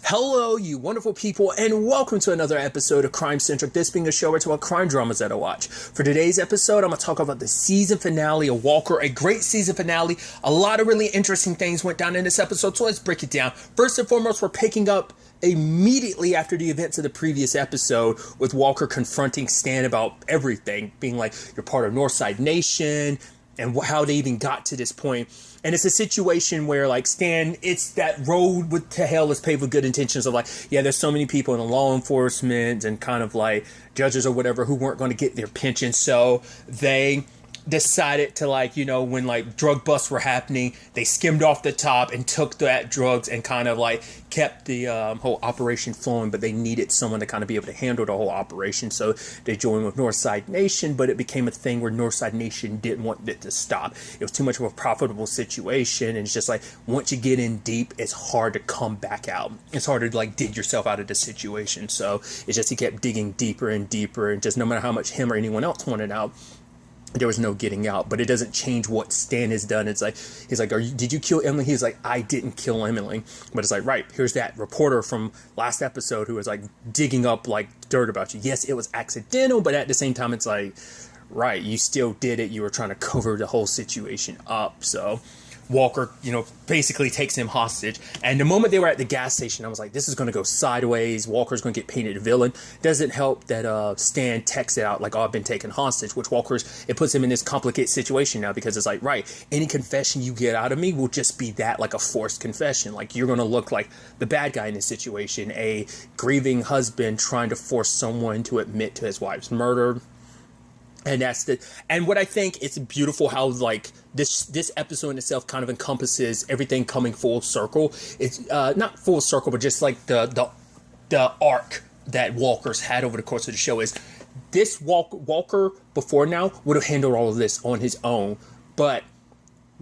Hello, you wonderful people, and welcome to another episode of Crime Centric. This being a show where I talk about crime dramas that I watch. For today's episode, I'm going to talk about the season finale of Walker, a great season finale. A lot of really interesting things went down in this episode, so let's break it down. First and foremost, we're picking up immediately after the events of the previous episode with Walker confronting Stan about everything, being like, you're part of Northside Nation, and how they even got to this point. And it's a situation where, like, Stan, it's that road to hell is paved with good intentions of, like, yeah, there's so many people in the law enforcement and kind of, like, judges or whatever who weren't going to get their pension. So they decided to, like, you know, when, like, drug busts were happening, they skimmed off the top and took that drugs and kind of, like, kept the whole operation flowing, but they needed someone to kind of be able to handle the whole operation. So they joined with Northside Nation, but it became a thing where Northside Nation didn't want it to stop. It was too much of a profitable situation, and it's just like, once you get in deep, it's hard to come back out. It's hard to, like, dig yourself out of the situation. So it's just, he kept digging deeper and deeper, and just no matter how much him or anyone else wanted out, there was no getting out. But it doesn't change what Stan has done. It's like, he's like, did you kill Emily? He's like, I didn't kill Emily. But it's like, right, here's that reporter from last episode who was like digging up like dirt about you. Yes, it was accidental, but at the same time, it's like, right, you still did it. You were trying to cover the whole situation up. So Walker, you know, basically takes him hostage. And the moment they were at the gas station, I was like, this is going to go sideways. Walker's going to get painted a villain. Doesn't help that Stan texted out like, oh, I've been taken hostage, which it puts him in this complicated situation now, because it's like, right, any confession you get out of me will just be that, like a forced confession. Like, you're going to look like the bad guy in this situation, a grieving husband trying to force someone to admit to his wife's murder. And and what I think, it's beautiful how, like, this episode in itself kind of encompasses everything coming full circle. It's not full circle, but just like the arc that Walker's had over the course of the show is this. Walker before now would have handled all of this on his own, but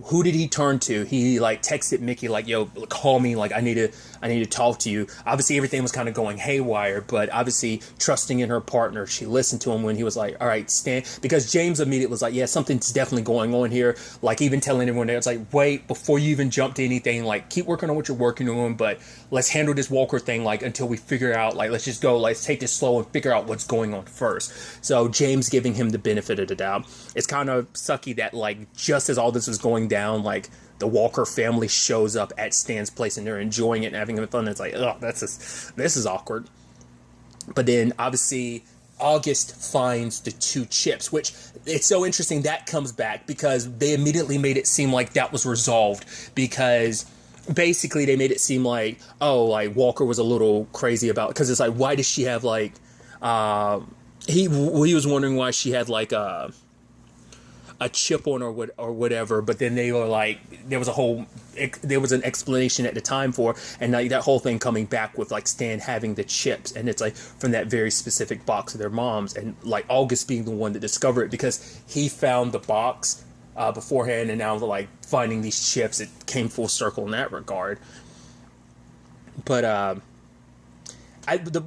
who did he turn to? He like texted Mickey like, yo, call me, like I need to talk to you. Obviously everything was kind of going haywire, but obviously trusting in her partner, she listened to him when he was like, all right, Stan, because James immediately was like, yeah, something's definitely going on here. Like, even telling everyone there, it's like, wait, before you even jump to anything, like, keep working on what you're working on, but let's handle this Walker thing, like, until we figure out, like, let's take this slow and figure out what's going on first. So James giving him the benefit of the doubt. It's kind of sucky that, like, just as all this was going down, like, the Walker family shows up at Stan's place and they're enjoying it and having fun. It's like, oh, this is awkward. But then obviously August finds the two chips, which it's so interesting that comes back because they immediately made it seem like that was resolved, because basically they made it seem like, oh, like Walker was a little crazy about, because it's like, why does she have like he was wondering why she had like a chip on or whatever, but then they were like, there was an explanation at the time for, and like that whole thing coming back with like Stan having the chips, and it's like from that very specific box of their moms, and like August being the one that discovered it because he found the box beforehand, and now like finding these chips, it came full circle in that regard. But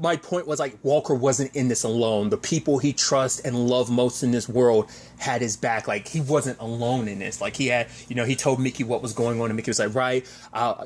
my point was, like, Walker wasn't in this alone. The people he trusts and love most in this world had his back. Like, he wasn't alone in this. Like, he had, you know, he told Mickey what was going on, and Mickey was like, right.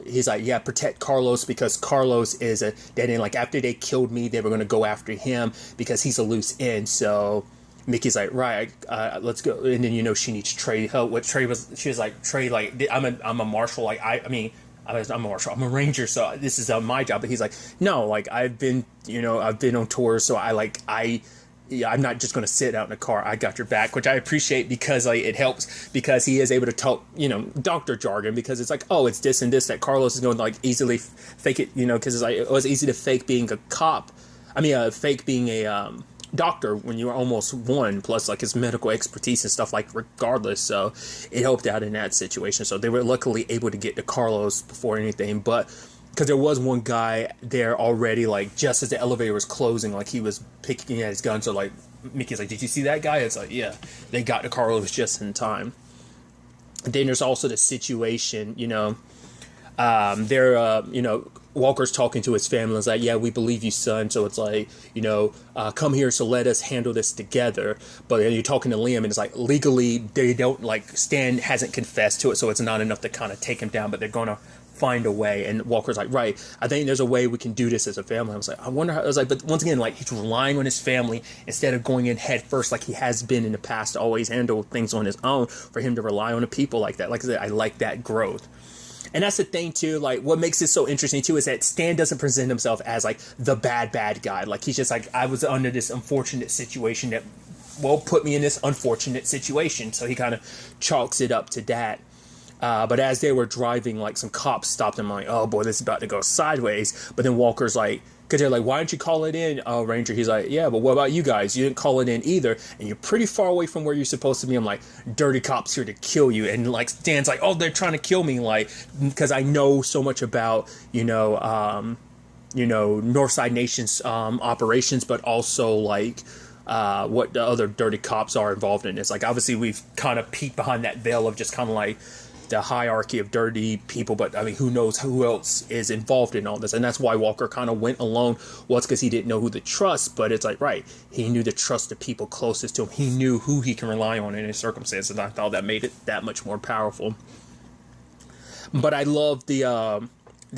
He's like, yeah, protect Carlos, because Carlos is a dead end. Like, after they killed me, they were going to go after him because he's a loose end. So Mickey's like, right, let's go. And then, you know, she needs Trey help. What Trey was, she was like, Trey, like, I'm a marshal. Like, I'm a marshal, I'm a ranger, so this is my job. But he's like, no, like, I've been on tours, so I'm not just going to sit out in a car. I got your back, which I appreciate, because like it helps, because he is able to talk, you know, doctor jargon, because it's like, oh, it's this and this that Carlos is going to like easily fake it, you know, because it's like, it was easy to fake being a cop. Fake being a doctor when you were almost one, plus like his medical expertise and stuff, like, regardless. So it helped out in that situation. So they were luckily able to get to Carlos before anything, but because there was one guy there already, like, just as the elevator was closing, like, he was picking at his gun. So like Mickey's like, did you see that guy? It's like, yeah, they got to Carlos just in time. And then there's also the situation, you know, Walker's talking to his family. It's like, yeah, we believe you, son. So it's like, you know, come here, so let us handle this together. But then you're talking to Liam, and it's like, legally, they don't, like, Stan hasn't confessed to it, so it's not enough to kind of take him down, but they're going to find a way. And Walker's like, right, I think there's a way we can do this as a family. I was like, I wonder how. I was like, but once again, like, he's relying on his family instead of going in head first like he has been in the past to always handle things on his own. For him to rely on the people like that, like I said, I like that growth. And that's the thing too, like, what makes it so interesting too is that Stan doesn't present himself as like the bad guy. Like, he's just like, I was under this unfortunate situation that, well, put me in this unfortunate situation. So he kind of chalks it up to that. But as they were driving, like, some cops stopped him, like, oh boy, this is about to go sideways. But then Walker's like, because they're like, why don't you call it in, Ranger? He's like, yeah, but what about you guys? You didn't call it in either, and you're pretty far away from where you're supposed to be. I'm like, dirty cops here to kill you. And like, Stan's like, oh, they're trying to kill me, like, because I know so much about, Northside Nation's operations, but also like what the other dirty cops are involved in. It's like, obviously we've kind of peeked behind that veil of just kind of like the hierarchy of dirty people, but I mean, who knows who else is involved in all this. And that's why Walker kind of went alone. Well, it's because he didn't know who to trust, but it's like, right, he knew to trust the people closest to him. He knew who he can rely on in his circumstances, and I thought that made it that much more powerful. But I love the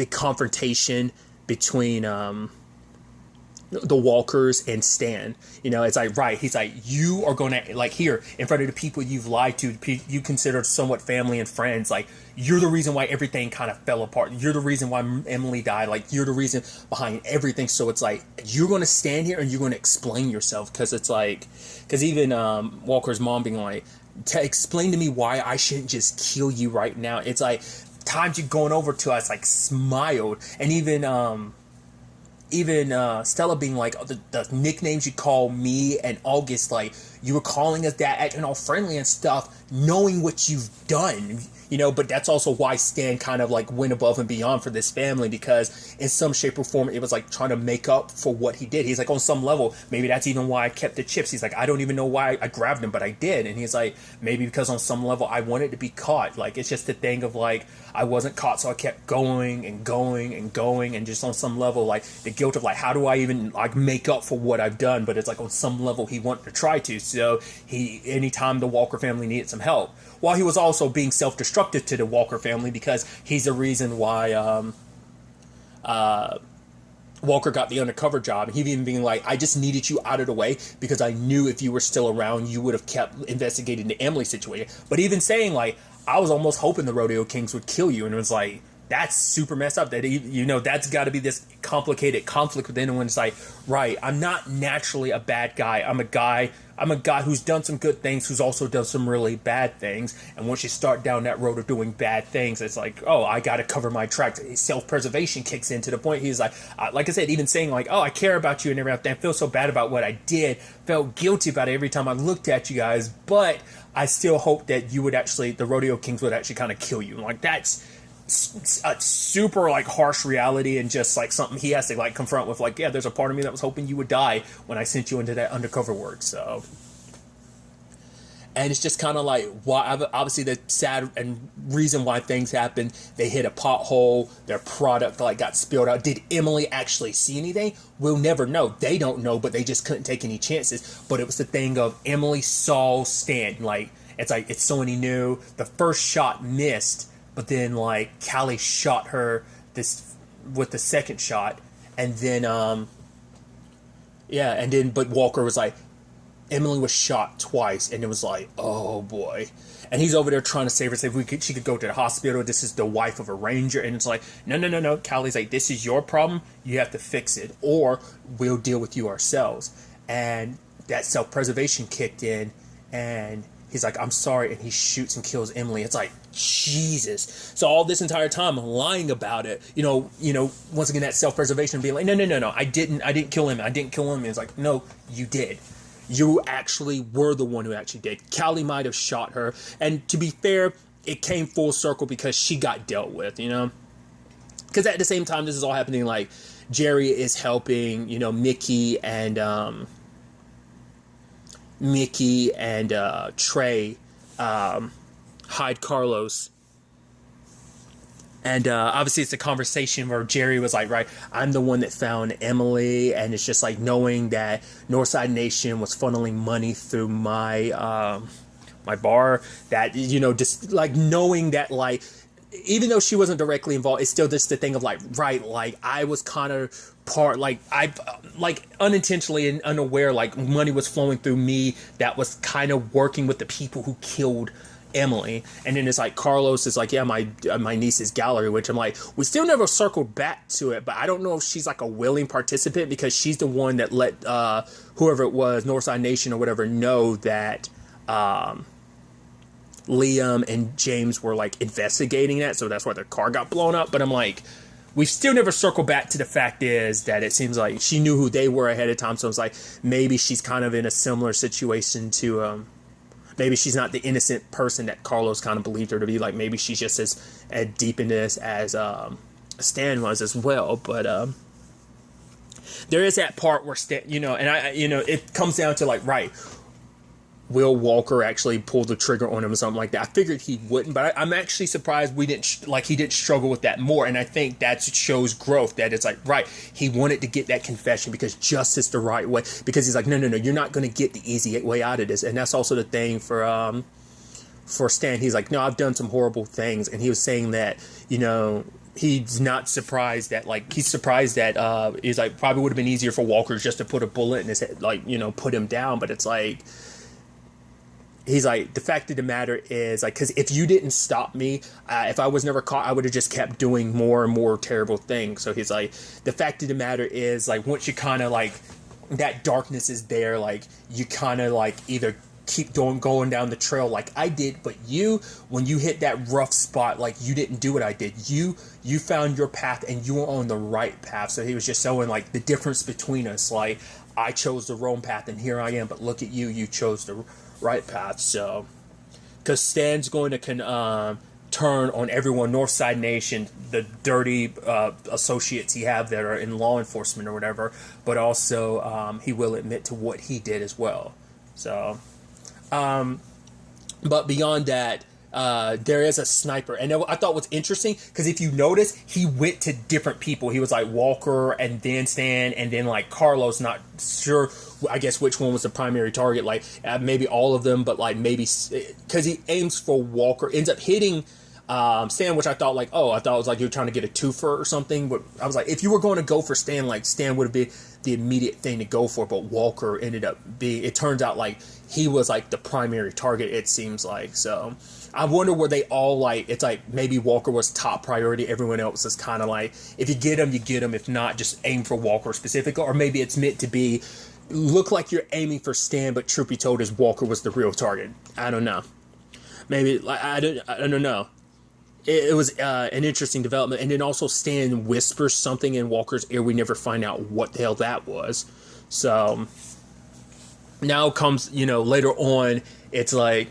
confrontation between the Walkers and Stan. It's like, right, he's like, you are going to, like, here in front of the people you've lied to, you considered somewhat family and friends, like, you're the reason why everything kind of fell apart. You're the reason why Emily died. Like, you're the reason behind everything. So it's like, you're going to stand here and you're going to explain yourself. Because it's like, because even Walker's mom being like, explain to me why I shouldn't just kill you right now. It's like, times you going over to us, like, smiled. And even Stella being like, the nicknames you call me and August, like, you were calling us that, acting all friendly and stuff, knowing what you've done, but that's also why Stan kind of like went above and beyond for this family, because in some shape or form, it was like trying to make up for what he did. He's like, on some level, maybe that's even why I kept the chips. He's like, I don't even know why I grabbed them, but I did. And he's like, maybe because on some level, I wanted to be caught. Like, it's just the thing of like, I wasn't caught, so I kept going and going and going, and just on some level, like, the guilt of like, how do I even like make up for what I've done? But it's like, on some level, he wanted to try to. So anytime the Walker family needed some help, while he was also being self-destructive to the Walker family, because he's the reason why Walker got the undercover job. He even being like, I just needed you out of the way because I knew if you were still around, you would have kept investigating the Emily situation. But even saying like, I was almost hoping the Rodeo Kings would kill you, and it was like, that's super messed up. That that's got to be this complicated conflict within when it's like, right, I'm not naturally a bad guy. I'm a guy who's done some good things, who's also done some really bad things. And once you start down that road of doing bad things, it's like, oh, I got to cover my tracks. Self-preservation kicks in to the point. He's like I said, even saying like, oh, I care about you and everything. I feel so bad about what I did. Felt guilty about it every time I looked at you guys. But I still hope that you would actually, the Rodeo Kings would actually kind of kill you. Like, that's a super like harsh reality, and just like something he has to like confront with, like, yeah, there's a part of me that was hoping you would die when I sent you into that undercover work. So, and it's just kind of like, why, obviously the sad and reason why things happen, they hit a pothole, their product like got spilled out. Did Emily actually see anything? We'll never know. They don't know, but they just couldn't take any chances. But it was the thing of Emily saw Stan, like, it's someone he knew. The first shot missed, but then like Callie shot her with the second shot, and then but Walker was like, Emily was shot twice, and it was like, oh boy. And he's over there trying to save her, say she could go to the hospital. This is the wife of a ranger, and it's like, no. Callie's like, this is your problem. You have to fix it, or we'll deal with you ourselves. And that self-preservation kicked in, and he's like, I'm sorry, and he shoots and kills Emily. It's like, Jesus. So all this entire time lying about it, once again, that self-preservation being like, no, I didn't kill him. And it's like, no, you did. You actually were the one who actually did. Callie might have shot her. And to be fair, it came full circle because she got dealt with, Because at the same time, this is all happening, like, Jerry is helping, Mickey and Trey hide Carlos. And obviously it's a conversation where Jerry was like, right, I'm the one that found Emily, and it's just like knowing that Northside Nation was funneling money through my my bar, that just like knowing that, like, even though she wasn't directly involved, it's still just the thing of like, right, like I was kind of part, like I like unintentionally and unaware, like money was flowing through me that was kind of working with the people who killed Emily. And then it's like Carlos is like, yeah, my niece's gallery, which I'm like, we still never circled back to it, but I don't know if she's like a willing participant, because she's the one that let whoever it was, Northside Nation or whatever, know that Liam and James were like investigating that, so that's why their car got blown up. But I'm like, we've still never circled back to the fact is that it seems like she knew who they were ahead of time, so it's like maybe she's kind of in a similar situation to maybe she's not the innocent person that Carlos kind of believed her to be. Like maybe she's just as deep in this as Stan was as well. But there is that part where Stan, and it comes down to like, right, will Walker actually pull the trigger on him or something like that? I figured he wouldn't, but I'm actually surprised he didn't struggle with that more. And I think that shows growth, that it's like, right, he wanted to get that confession because justice the right way, because he's like, no, you're not going to get the easy way out of this. And that's also the thing for Stan. He's like, no, I've done some horrible things. And he was saying that, he's not surprised that, like, he's surprised that he's like, probably would have been easier for Walker just to put a bullet in his head, like, put him down. But it's like, he's like, the fact of the matter is, like, because if you didn't stop me, if I was never caught, I would have just kept doing more and more terrible things. So he's like, the fact of the matter is, like, once you kind of, like, that darkness is there, like, you kind of, like, either keep going down the trail like I did, but when you hit that rough spot, like, you didn't do what I did. You found your path, and you were on the right path. So he was just showing, like, the difference between us. Like, I chose the wrong path, and here I am, but look at you chose the right path. So because Stan's going to turn on everyone, Northside Nation, the dirty associates he have that are in law enforcement or whatever, but also he will admit to what he did as well. So but beyond that, there is a sniper. And I thought was interesting, because if you notice, he went to different people. He was like Walker and then Stan and then like Carlos, not sure, I guess, which one was the primary target. Like maybe all of them, but like maybe because he aims for Walker, ends up hitting Stan, which I thought like, I thought it was like you were trying to get a twofer or something. But I was like, if you were going to go for Stan, like Stan would have been the immediate thing to go for. But Walker ended up being, it turns out like he was like the primary target, it seems like. So I wonder were they all like, it's like maybe Walker was top priority, everyone else is kind of like, if you get him, you get him. If not, just aim for Walker specifically. Or maybe it's meant to be, look like you're aiming for Stan, but truth be told is Walker was the real target. I don't know. Maybe, like, I don't know. It was an interesting development. And then also Stan whispers something in Walker's ear. We never find out what the hell that was. So now comes, later on, it's like,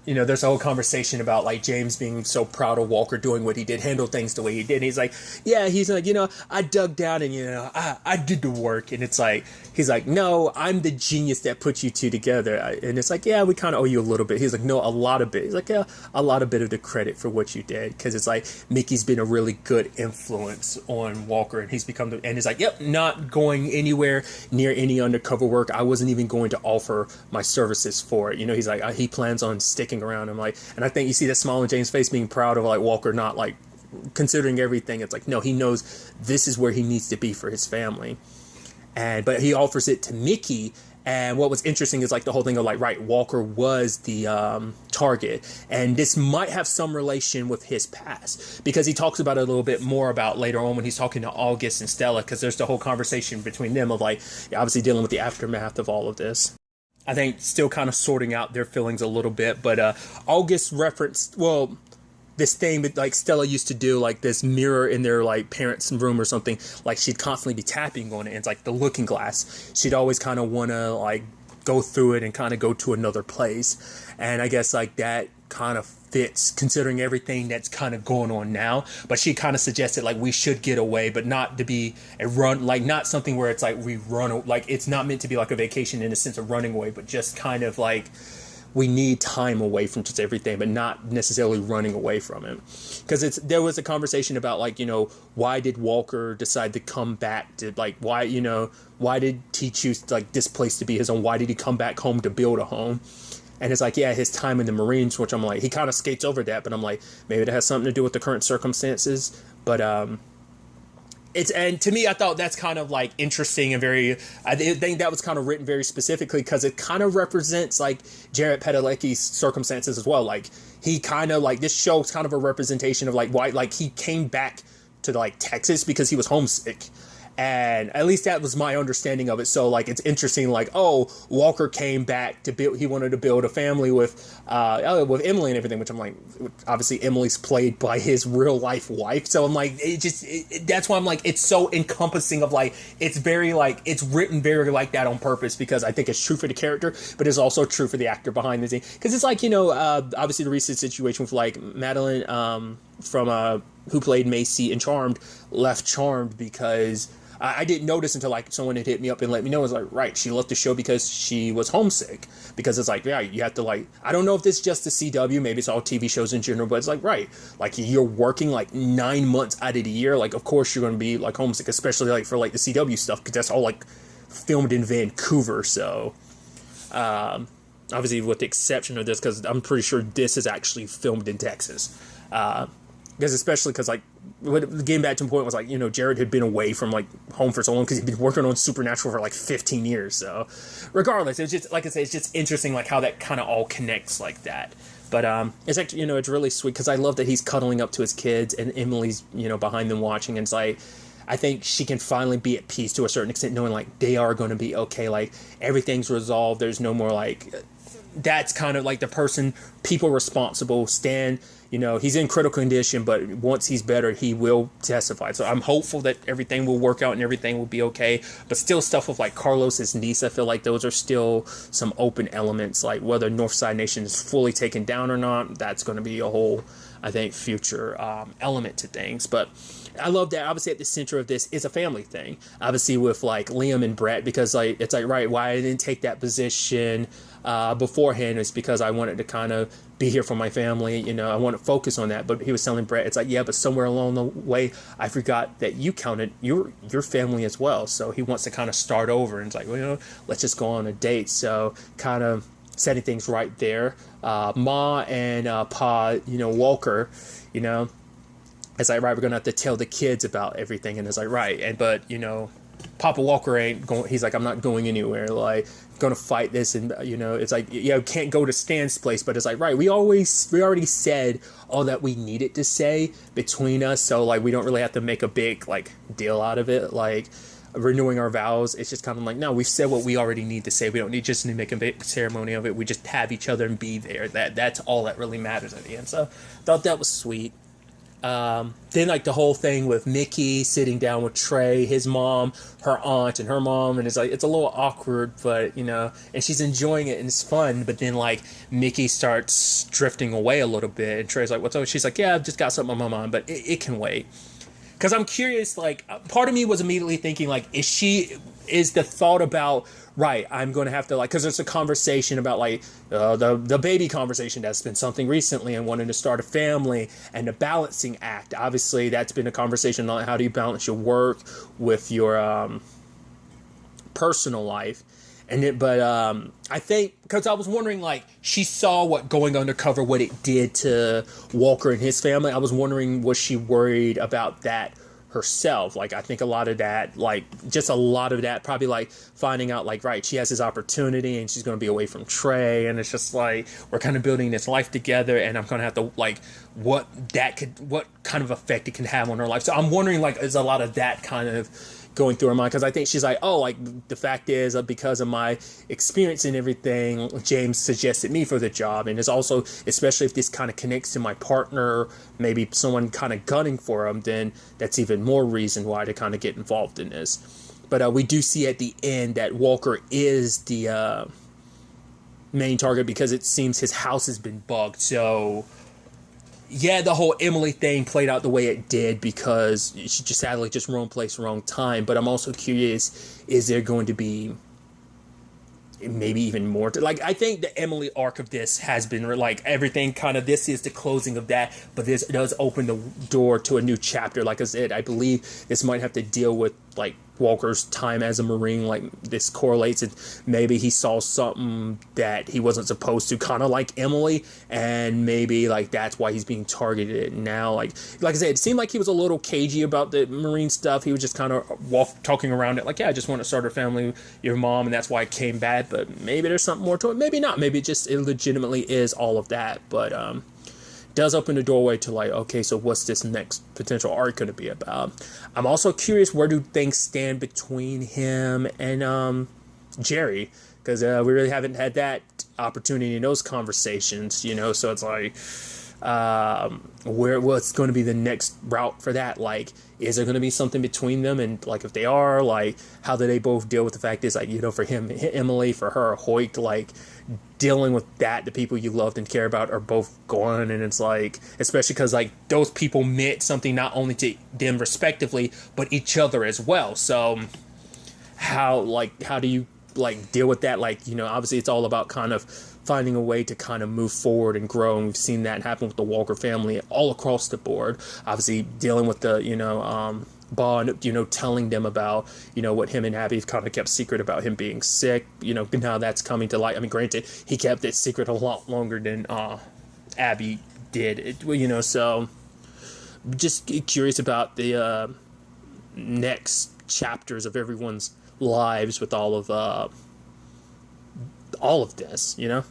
there's a whole conversation about like James being so proud of Walker doing what he did, handle things the way he did. And he's like, yeah, he's like, I dug down and, I did the work. And it's like, he's like, no, I'm the genius that put you two together. And it's like, yeah, we kind of owe you a little bit. He's like, no, a lot of it. He's like, yeah, a lot of bit of the credit for what you did. Cause it's like, Mickey's been a really good influence on Walker, and he's become and he's like, yep, not going anywhere near any undercover work. I wasn't even going to offer my services for it. He's like, he plans on sticking around. I'm like, and I think you see that smile on James' face, being proud of like Walker, not like considering everything. It's like, no, he knows this is where he needs to be for his family. But he offers it to Mickey. And what was interesting is like the whole thing of like, right, Walker was the target, and this might have some relation with his past, because he talks about it a little bit more about later on when he's talking to August and Stella, because there's the whole conversation between them of like, obviously dealing with the aftermath of all of this. I think still kind of sorting out their feelings a little bit, but August referenced, this thing that like Stella used to do, like this mirror in their like parents' room or something, like she'd constantly be tapping on it, and it's like the looking glass. She'd always kind of want to like go through it and kind of go to another place. And I guess like that kind of fits considering everything that's kind of going on now. But she kind of suggested like we should get away, but not to be a run, like not something where it's like we run, like it's not meant to be like a vacation in the sense of running away, but just kind of like we need time away from just everything, but not necessarily running away from it. Because there was a conversation about like, why did Walker decide to come back to like, why did he choose like this place to be his own? Why did he come back home to build a home? And it's like, yeah, his time in the Marines, which I'm like, he kind of skates over that, but I'm like, maybe that has something to do with the current circumstances. But and to me, I thought that's kind of like interesting and I think that was kind of written very specifically because it kind of represents like Jared Padalecki's circumstances as well. Like he kind of like, this show's kind of a representation of like why, like he came back to like Texas because he was homesick. And at least that was my understanding of it. So like, it's interesting, like, oh, Walker came back to build, he wanted to build a family with Emily and everything, which I'm like, obviously Emily's played by his real life wife. So I'm like, that's why I'm like, it's so encompassing of like, it's very like, it's written very like that on purpose because I think it's true for the character, but it's also true for the actor behind the scene. Cause it's like, obviously the recent situation with like Madeline, from, who played Macy in Charmed, left Charmed because I didn't notice until like someone had hit me up and let me know. It was like, right, she left the show because she was homesick. Because it's like, yeah, you have to like, I don't know if this is just the CW, maybe it's all TV shows in general, but it's like, right, like you're working like 9 months out of the year. Like, of course you're going to be like homesick, especially like for like the CW stuff, because that's all like filmed in Vancouver. So, obviously with the exception of this, because I'm pretty sure this is actually filmed in Texas. Because especially because like getting back to the point was like, Jared had been away from like home for so long because he'd been working on Supernatural for like 15 years. So regardless, it's just like I say, it's just interesting like how that kind of all connects like that. But it's actually, it's really sweet because I love that he's cuddling up to his kids and Emily's, behind them watching. And it's like, I think she can finally be at peace to a certain extent, knowing like they are going to be okay. Like everything's resolved. There's no more like, that's kind of like the people responsible stand. He's in critical condition, but once he's better, he will testify. So I'm hopeful that everything will work out and everything will be okay. But still stuff with like Carlos's niece, I feel like those are still some open elements. Like whether Northside Nation is fully taken down or not, that's going to be a whole, I think, future element to things. But I love that obviously at the center of this is a family thing. Obviously with like Liam and Brett, because like it's like, right, why I didn't take that position beforehand is because I wanted to kind of be here for my family. I want to focus on that. But he was telling Brett, it's like, yeah, but somewhere along the way, I forgot that you counted your family as well. So he wants to kind of start over. And it's like, well, let's just go on a date. So kind of setting things right there. Ma and Pa, Walker, it's like, right, we're going to have to tell the kids about everything. And it's like, right. But, Papa Walker ain't going, he's like, I'm not going anywhere. Like, going to fight this. And, it's like, can't go to Stan's place. But it's like, right, we already said all that we needed to say between us. So, like, we don't really have to make a big, like, deal out of it. Like, renewing our vows. It's just kind of like, no, we've said what we already need to say. We don't need just to make a big ceremony of it. We just have each other and be there. That's all that really matters at the end. So, I thought that was sweet. Then like the whole thing with Mickey sitting down with Trey, his mom, her aunt, and her mom, and it's like, it's a little awkward, but and she's enjoying it and it's fun. But then like Mickey starts drifting away a little bit, and Trey's like, "What's up?" She's like, "Yeah, I've just got something on my mind, but it can wait." Because I'm curious, like part of me was immediately thinking like, is the thought about, right, I'm going to have to like, because there's a conversation about like the baby conversation that's been something recently and wanting to start a family and the balancing act. Obviously, that's been a conversation on how do you balance your work with your personal life. But I think, because I was wondering, like, she saw what going undercover, what it did to Walker and his family. I was wondering, was she worried about that herself? Like, I think a lot of that, probably like finding out, like, right, she has this opportunity and she's going to be away from Trey. And it's just like, we're kind of building this life together and I'm going to have to, like, what kind of effect it can have on her life. So I'm wondering, like, is a lot of that kind of going through her mind, because I think she's like, oh, like the fact is because of my experience and everything, James suggested me for the job. And it's also, especially if this kind of connects to my partner, maybe someone kind of gunning for him, then that's even more reason why to kind of get involved in this. But we do see at the end that Walker is the main target because it seems his house has been bugged. So yeah, the whole Emily thing played out the way it did because she just sadly just wrong place, wrong time. But I'm also curious, is there going to be maybe even more like, I think the Emily arc of this has been like everything kind of, this is the closing of that, but this does open the door to a new chapter. Like I said, I believe this might have to deal with like Walker's time as a Marine, like this correlates, and maybe he saw something that he wasn't supposed to, kind of like Emily, and maybe like that's why he's being targeted now. Like I said, it seemed like he was a little cagey about the Marine stuff. He was just kind of talking around it, like, yeah, I just want to start a family with your mom, and that's why I came back. But maybe there's something more to it, maybe not, maybe it legitimately is all of that. But does open the doorway to like, okay, so what's this next potential arc going to be about? I'm also curious, where do things stand between him and Jerry? Because we really haven't had that opportunity in those conversations, you know. So it's like, what's going to be the next route for that? Like, is there going to be something between them? And like, if they are, like, how do they both deal with the fact is, like, you know, for him, Emily, for her, Hoyt, like, dealing with that, the people you loved and care about are both gone. And it's like, especially because like those people meant something not only to them respectively, but each other as well. So how do you like deal with that? Like, you know, obviously it's all about kind of finding a way to kind of move forward and grow. And we've seen that happen with the Walker family all across the board. Obviously dealing with the, you know, Bond, you know, telling them about, you know, what him and Abby kind of kept secret about him being sick, you know, now that's coming to light. I mean, granted, he kept it secret a lot longer than Abby did, you know, so just curious about the next chapters of everyone's lives with all of this, you know.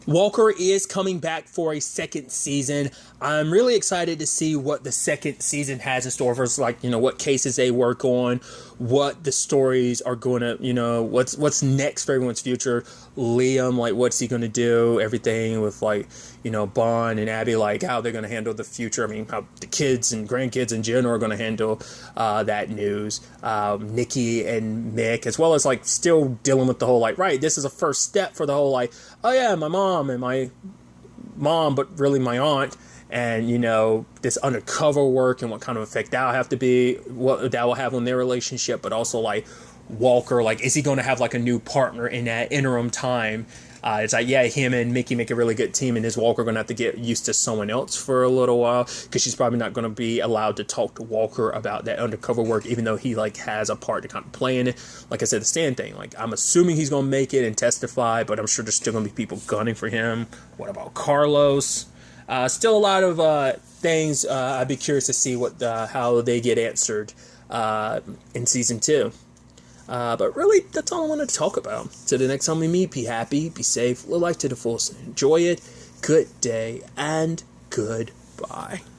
Walker is coming back for a second season. I'm really excited to see what the second season has in store for us, like, you know, what cases they work on, what the stories are going to, you know, what's next for everyone's future. Liam, like, what's he going to do? Everything with, like, you know, Bond and Abby, like, how they're going to handle the future. I mean, how the kids and grandkids in general are going to handle that news. Nikki and Mick, as well as, like, still dealing with the whole, like, right, this is a first step for the whole, like, oh, yeah, my mom and my mom, but really my aunt. And, you know, this undercover work and what kind of effect that'll have to be, what that will have on their relationship, but also, like, Walker, like, is he going to have, like, a new partner in that interim time? It's like, yeah, him and Mickey make a really good team, and is Walker going to have to get used to someone else for a little while? Because she's probably not going to be allowed to talk to Walker about that undercover work, even though he, like, has a part to kind of play in it. Like I said, the Stan thing, like, I'm assuming he's going to make it and testify, but I'm sure there's still going to be people gunning for him. What about Carlos? Still a lot of things. I'd be curious to see how they get answered in season 2. But really, that's all I wanted to talk about. Till the next time we meet, be happy, be safe, live life to the fullest, enjoy it. Good day and goodbye.